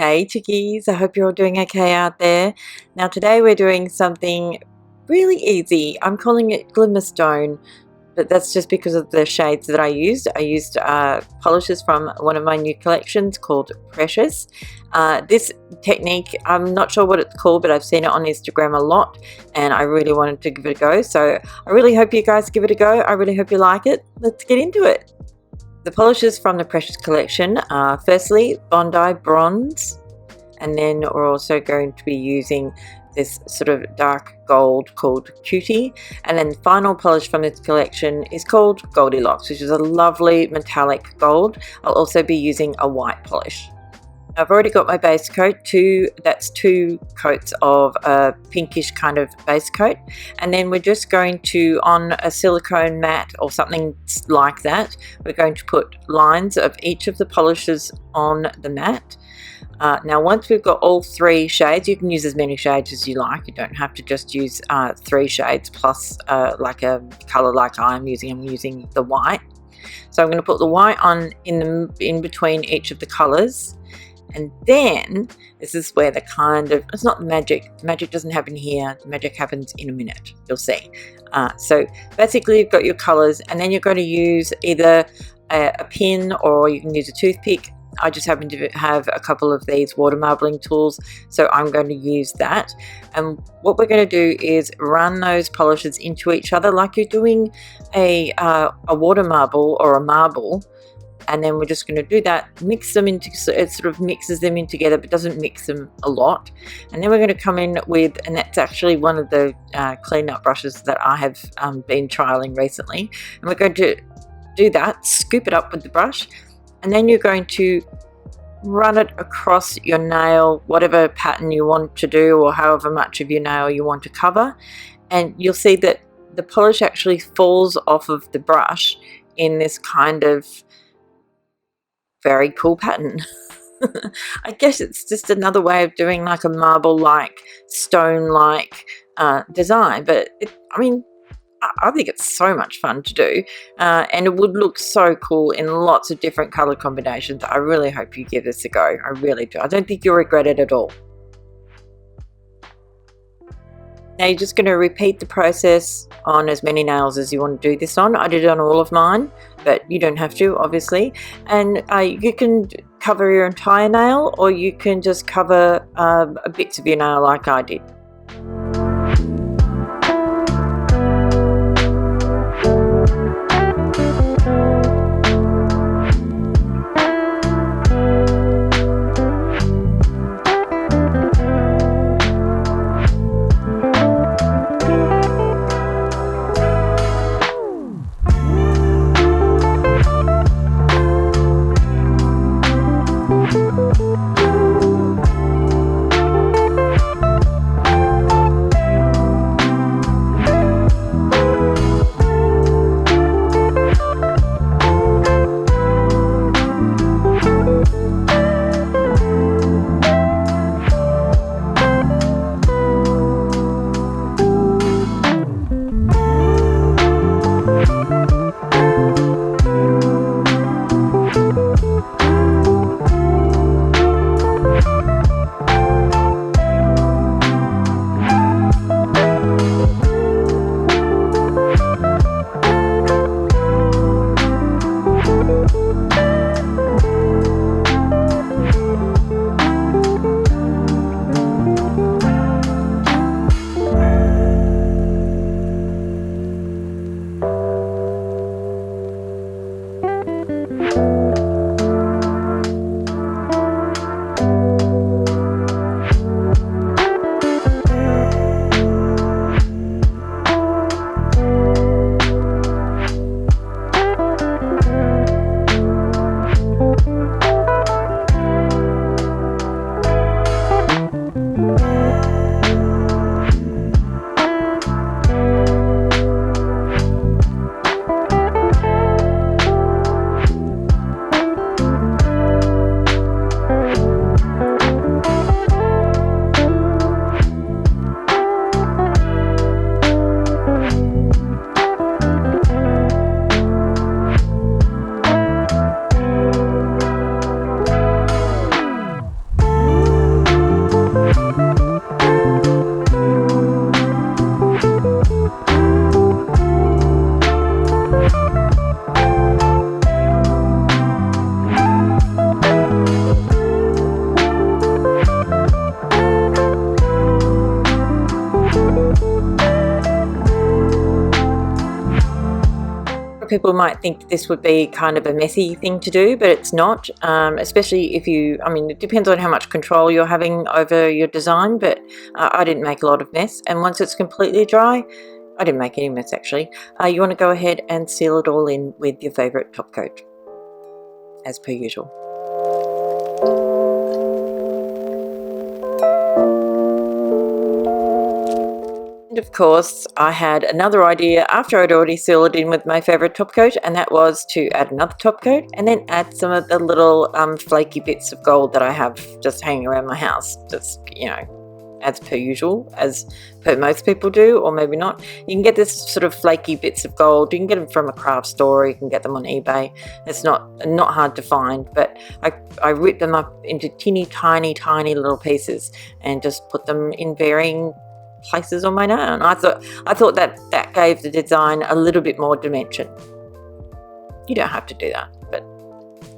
Hey chickies, I hope you're all doing okay out there. Now today we're doing something really easy. I'm calling it Glimmer Stone, but that's just because of the shades that I used. I used polishes from one of my new collections called Precious. This technique, I'm not sure what it's called, but I've seen it on Instagram a lot and I really wanted to give it a go. So I really hope you guys give it a go. I really hope you like it. Let's get into it. The polishes from the Precious collection are firstly Bondi Bronze, and then we're also going to be using this sort of dark gold called Cutie, and then the final polish from this collection is called Goldilocks, which is a lovely metallic gold. I'll also be using a white polish. I've already got my base coat, that's two coats of a pinkish kind of base coat, and then we're just going to, on a silicone mat or something like that, we're going to put lines of each of the polishes on the mat. Now once we've got all three shades, you can use as many shades as you like. You don't have to just use three shades plus like a color like I'm using the white. So I'm going to put the white on in between each of the colors. And then this is where the kind of, it's not magic doesn't happen here, the magic happens in a minute, you'll see. So basically you've got your colors, and then you're going to use either a pin or you can use a toothpick. I just happen to have a couple of these water marbling tools, so I'm going to use that. And what we're going to do is run those polishes into each other like you're doing a water marble or a marble. And then we're just going to do that, mix them into, so it sort of mixes them in together but doesn't mix them a lot. And then we're going to come in with, and that's actually one of the clean-up brushes that I have been trialing recently. And we're going to do that, scoop it up with the brush, and then you're going to run it across your nail, whatever pattern you want to do or however much of your nail you want to cover. And you'll see that the polish actually falls off of the brush in this kind of very cool pattern. I guess it's just another way of doing like a marble-like, stone-like design, but I mean, I think it's so much fun to do, and it would look so cool in lots of different color combinations. I really hope you give this a go. I really do. I don't think you'll regret it at all. Now you're just going to repeat the process on as many nails as you want to do this on. I did it on all of mine, but you don't have to, obviously. And you can cover your entire nail, or you can just cover bits of your nail like I did. People might think this would be kind of a messy thing to do, but it's not, especially if you, I mean, it depends on how much control you're having over your design, but I didn't make a lot of mess. And once it's completely dry, I didn't make any mess actually, you want to go ahead and seal it all in with your favorite top coat, as per usual. And of course, I had another idea after I'd already sealed it in with my favorite top coat, and that was to add another top coat and then add some of the little flaky bits of gold that I have just hanging around my house. Just, you know, as per usual, as per most people do, or maybe not. You can get this sort of flaky bits of gold. You can get them from a craft store, or you can get them on eBay. It's not hard to find, but I rip them up into teeny tiny little pieces and just put them in varying places on my nail. And I thought that gave the design a little bit more dimension. You don't have to do that, but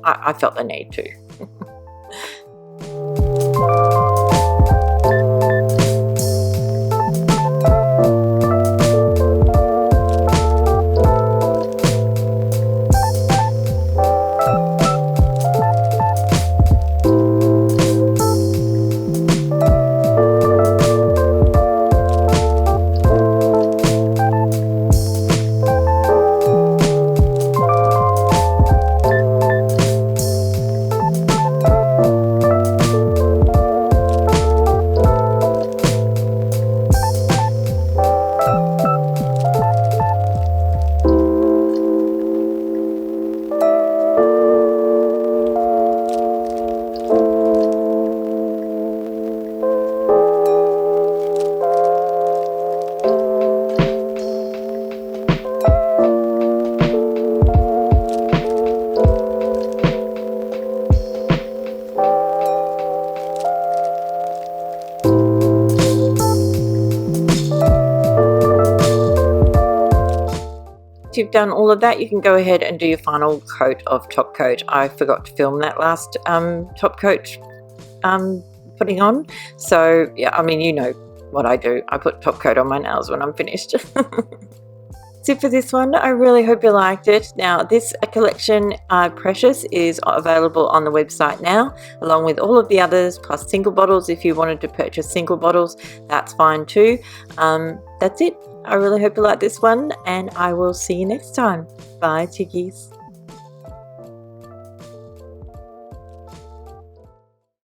I felt the need to. You've done all of that, you can go ahead and do your final coat of top coat. I forgot to film that last top coat putting on, so yeah, I mean, you know what I do. I put top coat on my nails when I'm finished. That's it for this one. I really hope you liked it. Now this collection, Precious, is available on the website now, along with all of the others, plus single bottles. If you wanted to purchase single bottles, that's fine too. That's it. I really hope you like this one, and I will see you next time. Bye, chickies.